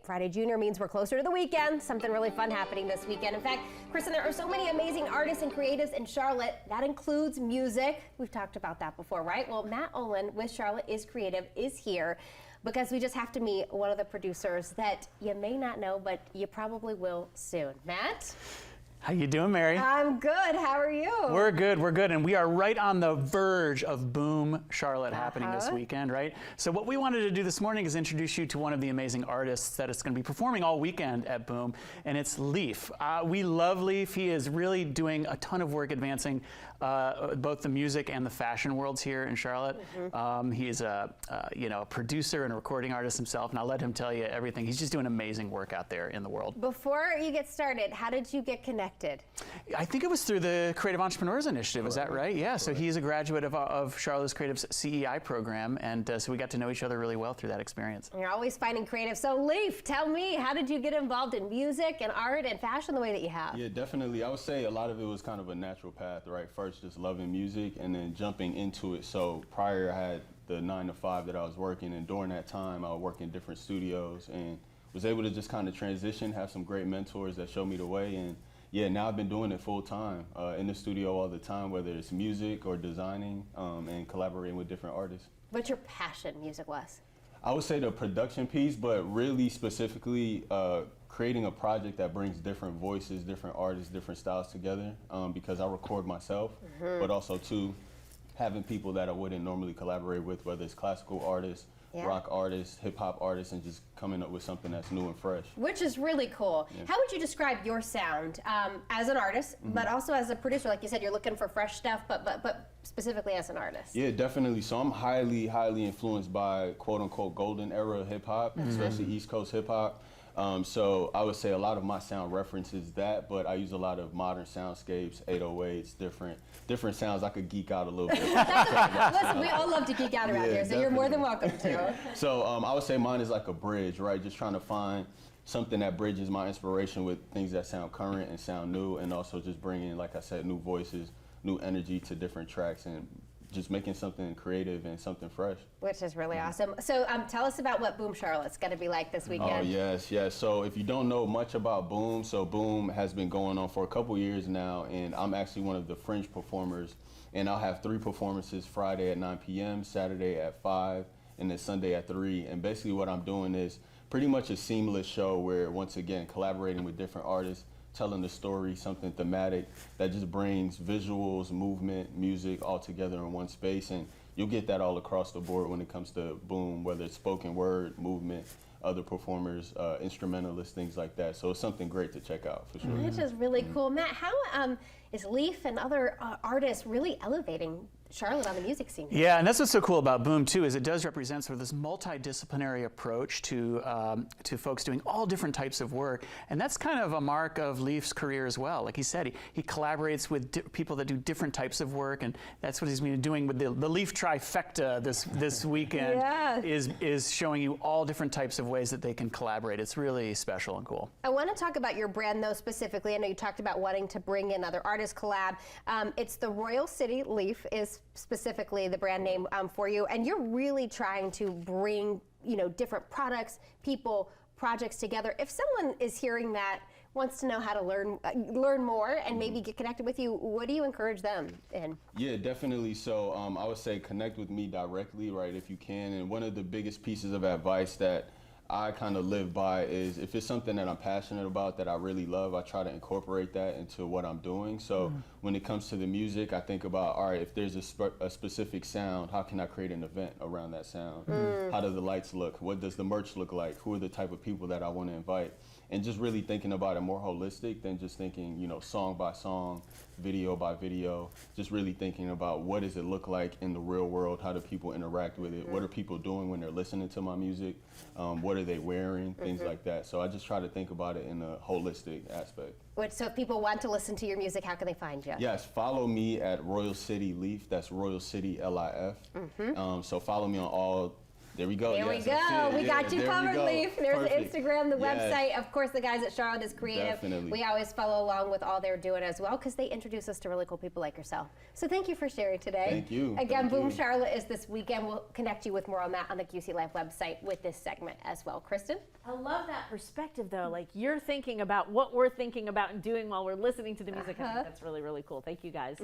Friday Junior means we're closer to the weekend. Something really fun happening this weekend. In fact, Kristen, there are so many amazing artists and creatives in Charlotte. That includes music. We've talked about that before, right? Well, Matt Olin with Charlotte is Creative is here because we just have to meet one of the producers that you may not know, but you probably will soon. Matt? How you doing, Mary? I'm good. How are you? We're good, and we are right on the verge of Boom Charlotte happening this weekend, right? So what we wanted to do this morning is introduce you to one of the amazing artists that is going to be performing all weekend at Boom, and it's Leaf. We love Leaf. He is really doing a ton of work advancing both the music and the fashion worlds here in Charlotte. He is a producer and a recording artist himself, and I'll let him tell you everything. He's just doing amazing work out there in the world. Before you get started, how did you get connected? I think it was through the Creative Entrepreneurs Initiative. Is that right? Yeah. So he's a graduate of Charlotte's Creative's CEI program, and so we got to know each other really well through that experience. You're always finding creative. So Leaf, tell me, how did you get involved in music and art and fashion the way that you have? Yeah, definitely. I would say a lot of it was kind of a natural path, right? First, just loving music and then jumping into it. So prior, I had the 9 to 5 that I was working, and during that time, I would work in different studios and was able to just kind of transition, have some great mentors that showed me the way. And yeah, now I've been doing it full time in the studio all the time, whether it's music or designing and collaborating with different artists. What's your passion music-wise? I would say the production piece, but really specifically creating a project that brings different voices, different artists, different styles together because I record myself, but also too, having people that I wouldn't normally collaborate with, whether it's classical artists, rock artists, hip-hop artists, and just coming up with something that's new and fresh. Which is really cool. Yeah. How would you describe your sound as an artist, but also as a producer? Like you said, you're looking for fresh stuff, but specifically as an artist. Yeah, definitely. So I'm highly influenced by quote-unquote golden era hip-hop, especially East Coast hip-hop. So I would say a lot of my sound references that, but I use a lot of modern soundscapes, 808s, different sounds. I could geek out a little bit. Listen, we all love to geek out around here, so definitely. You're more than welcome to. So I would say mine is like a bridge, right? Just trying to find something that bridges my inspiration with things that sound current and sound new, and also just bringing, like I said, new voices, new energy to different tracks, and just making something creative and something fresh. Which is really awesome. So tell us about what Boom Charlotte's going to be like this weekend. Oh, yes. So if you don't know much about Boom, so Boom has been going on for a couple years now, and I'm actually one of the fringe performers, and I'll have 3 performances Friday at 9 p.m., Saturday at 5, and then Sunday at 3. And basically what I'm doing is pretty much a seamless show where, once again, collaborating with different artists, telling the story, something thematic that just brings visuals, movement, music all together in one space. And you'll get that all across the board when it comes to Boom, whether it's spoken word, movement, other performers, instrumentalists, things like that. So it's something great to check out for sure. Which is really cool. Matt, how is Leaf and other artists really elevating Charlotte on the music scene? Yeah, and that's what's so cool about Boom too, is it does represent sort of this multidisciplinary approach to folks doing all different types of work, and that's kind of a mark of Leaf's career as well. Like he said, he collaborates with people that do different types of work, and that's what he's been doing with the Leaf trifecta this weekend. is showing you all different types of ways that they can collaborate. It's really special and cool. I want to talk about your brand though specifically. I know you talked about wanting to bring in other artists collab. It's the Royal City Leaf is specifically the brand name for you, and you're really trying to bring different products, people, projects together. If someone is hearing that, wants to know how to learn more and maybe get connected with you, what do you encourage them in? Yeah, definitely. So I would say connect with me directly, right, if you can. And one of the biggest pieces of advice that I kind of live by is if it's something that I'm passionate about, that I really love, I try to incorporate that into what I'm doing. So when it comes to the music, I think about, all right, if there's a specific sound, how can I create an event around that sound? How do the lights look? What does the merch look like? Who are the type of people that I want to invite? And just really thinking about it more holistic than just thinking, song by song, video by video, just really thinking about what does it look like in the real world? How do people interact with it? What are people doing when they're listening to my music? What are they wearing? Things like that. So I just try to think about it in a holistic aspect. So if people want to listen to your music, how can they find you? Yes, follow me at Royal City Leaf. That's Royal City LIF. So follow me on all There we go. There yes, we that's go. it. We Yeah, got you there we covered, go. Leaf. There's Perfect. the Instagram, the Yes. website. Of course, the guys at Charlotte is Creative. Definitely. We always follow along with all they're doing as well because they introduce us to really cool people like yourself. So thank you for sharing today. Thank you. Again, Thank Boom you. Charlotte is this weekend. We'll connect you with more on that on the QC Life website with this segment as well. Kristen? I love that perspective, though. Like, you're thinking about what we're thinking about and doing while we're listening to the music. I think that's really, really cool. Thank you, guys.